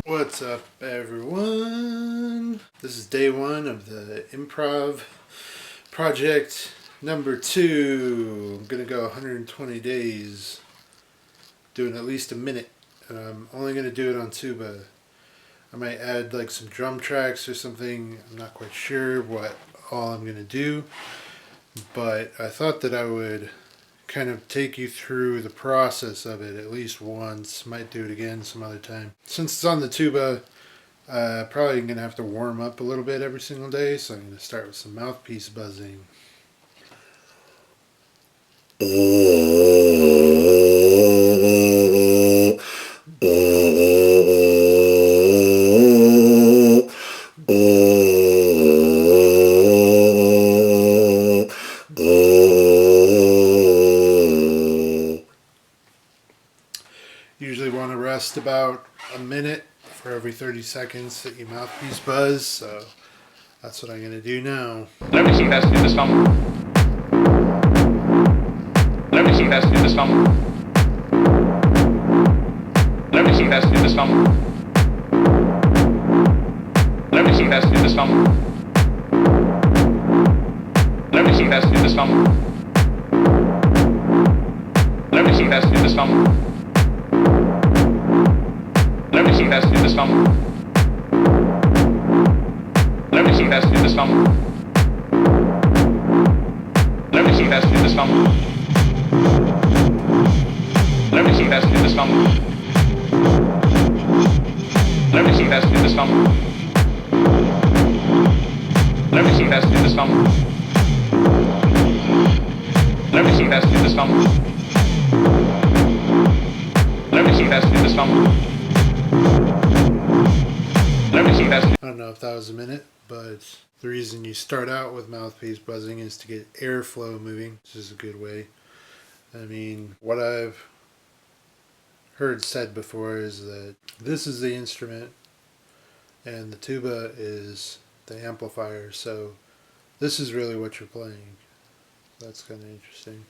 What's up, everyone? This is day one of the Improv project number 2. I'm gonna go 120 days, doing at least a minute. I'm only gonna do it on tuba. I might add like some drum tracks or something. I'm not quite sure what all I'm gonna do, but I thought that I would kind of take you through the process of it at least once. Might do it again some other time. Since it's on the tuba, probably going to have to warm up a little bit every single day, so I'm going to start with some mouthpiece buzzing. Usually want to rest about a minute for every 30 seconds that you mouthpiece buzz, so that's what I'm going to do now. Everything has to do this one. Everything has to do this one. Everything has to do this one. Everything has to do this one. Everything has to do this one. Everything has to do this one. Everything has to do this one. Everything has to do this one. Everything has to do this one. Everything has to do this one. Everything has to do this one. Everything has to do this one. Everything has to do this one. Everything has to do this one. I don't know if that was a minute, but the reason you start out with mouthpiece buzzing is to get airflow moving. This is a good way. I mean, what I've heard said before is that this is the instrument and the tuba is the amplifier, so this is really what you're playing. That's kind of interesting.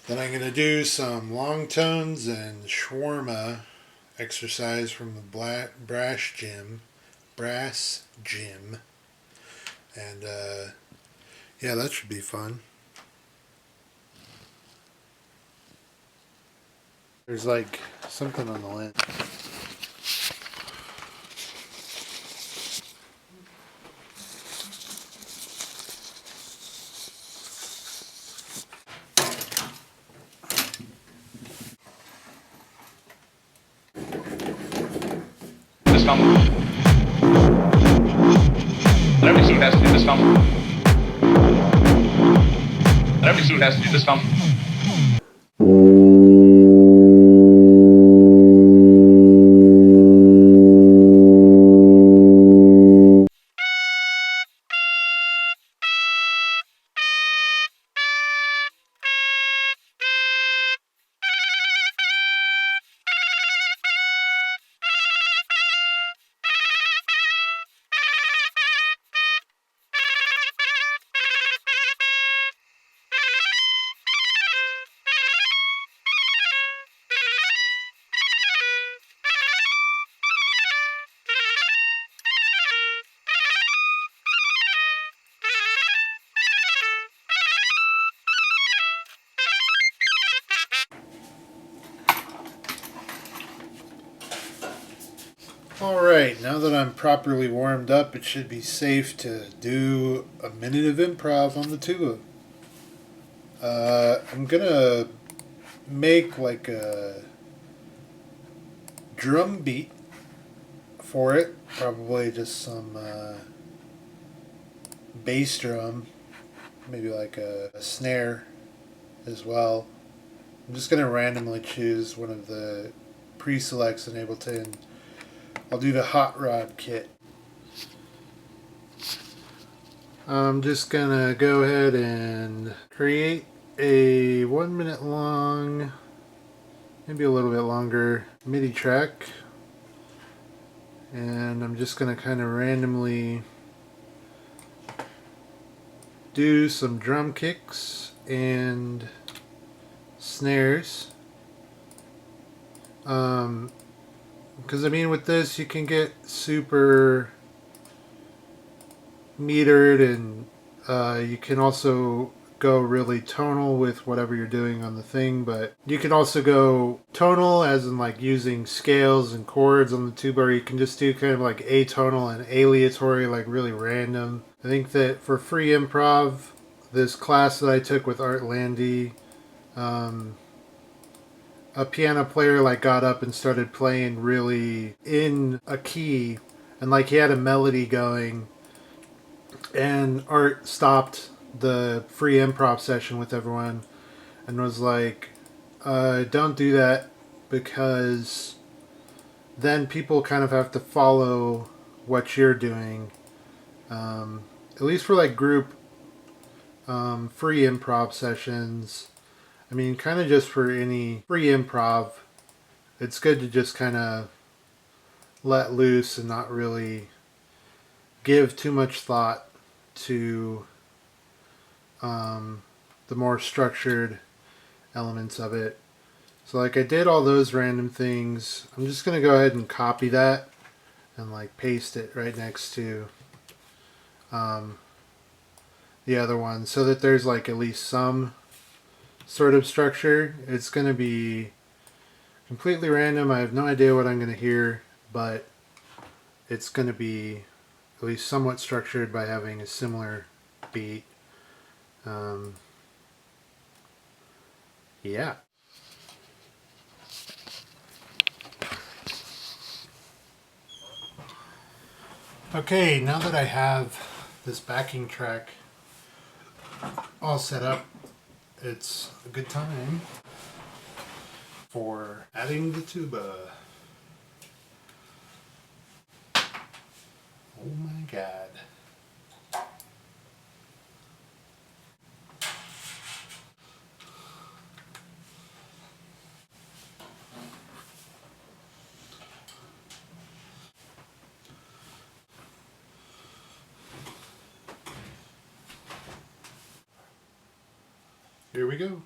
Then I'm going to do some long tones and shawarma exercise from the brass gym. And yeah, that should be fun. There's like something on the lens. Everything has to do this one. Everything has to do this one. Alright, now that I'm properly warmed up, it should be safe to do a minute of improv on the tuba. I'm gonna make like a drum beat for it, probably just some bass drum, maybe like a snare as well. I'm just gonna randomly choose one of the pre-selects in Ableton. I'll do the hot rod kit. I'm just gonna go ahead and create a 1 minute long, maybe a little bit longer MIDI track. And I'm just gonna kind of randomly do some drum kicks and snares. Because I mean, with this, you can get super metered, and you can also go really tonal with whatever you're doing on the thing, but you can also go tonal as in like using scales and chords on the tuba, or you can just do kind of like atonal and aleatory, like really random. I think that for free improv, this class that I took with Art Landy, a piano player like got up and started playing really in a key, and like he had a melody going, and Art stopped the free improv session with everyone and was like, don't do that, because then people kind of have to follow what you're doing. At least for like group free improv sessions. I mean, kind of just for any free improv, it's good to just kind of let loose and not really give too much thought to the more structured elements of it. So like I did all those random things. I'm just going to go ahead and copy that and like paste it right next to the other one, so that there's like at least some sort of structure. It's going to be completely random. I have no idea what I'm going to hear, but it's going to be at least somewhat structured by having a similar beat. Yeah. Okay, now that I have this backing track all set up, it's a good time for adding the tuba. Oh my god. Here we go.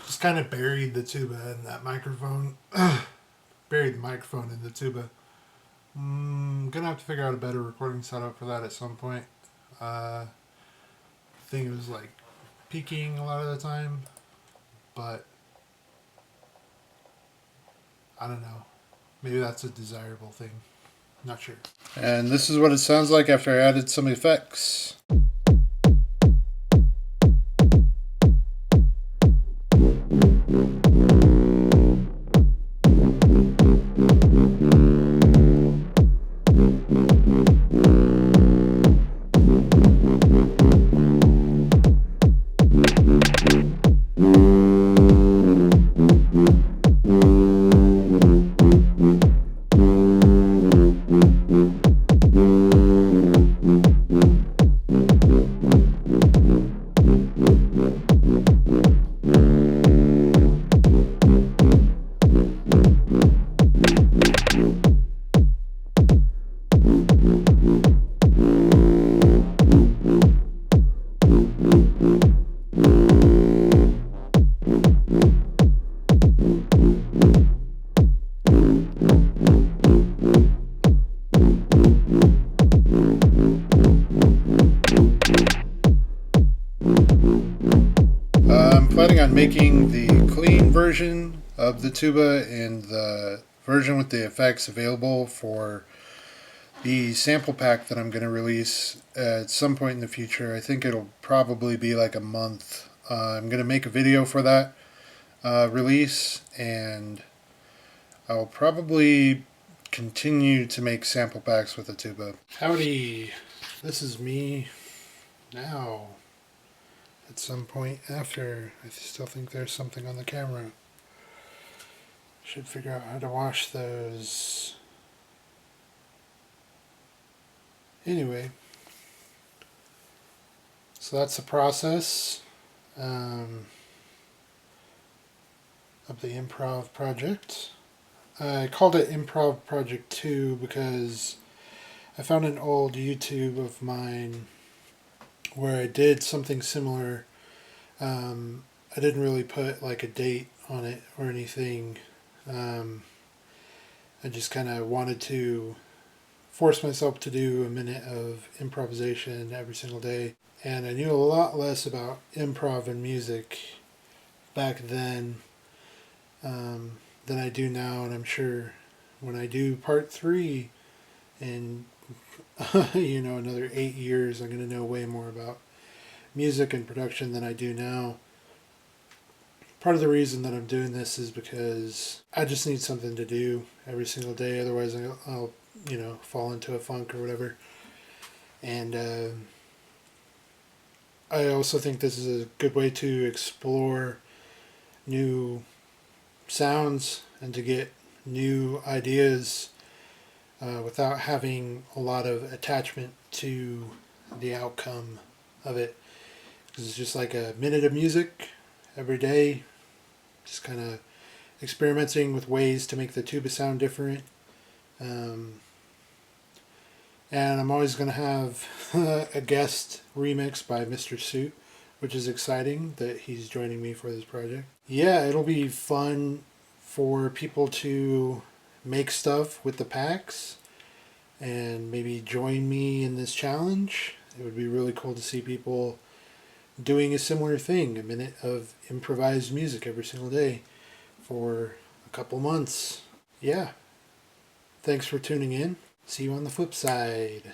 Just kind of buried the tuba in that microphone. Buried the microphone in the tuba. Gonna have to figure out a better recording setup for that at some point. I think it was like peaking a lot of the time, but I don't know. Maybe that's a desirable thing. Not sure. And this is what it sounds like after I added some effects. planning on making the clean version of the tuba and the version with the effects available for the sample pack that I'm going to release at some point in the future. I think it'll probably be like a month. I'm going to make a video for that release, and I'll probably continue to make sample packs with the tuba. Howdy, this is me now. At some point after, I still think there's something on the camera. Should figure out how to wash those. Anyway, so that's the process of the Improv project. I called it Improv Project 2 because I found an old YouTube of mine where I did something similar. I didn't really put like a date on it or anything. I just kind of wanted to force myself to do a minute of improvisation every single day. And I knew a lot less about improv and music back then than I do now. And I'm sure when I do part 3 in another 8 years, I'm going to know way more about music and production than I do now. Part of the reason that I'm doing this is because I just need something to do every single day. Otherwise I'll fall into a funk or whatever. And I also think this is a good way to explore new sounds and to get new ideas without having a lot of attachment to the outcome of it. Because it's just like a minute of music every day, just kind of experimenting with ways to make the tuba sound different. And I'm always going to have a guest remix by Mr. Suit, which is exciting that he's joining me for this project. Yeah, it'll be fun for people to make stuff with the packs and maybe join me in this challenge. It would be really cool to see people doing a similar thing, a minute of improvised music every single day for a couple months. Yeah. Thanks for tuning in. See you on the flip side.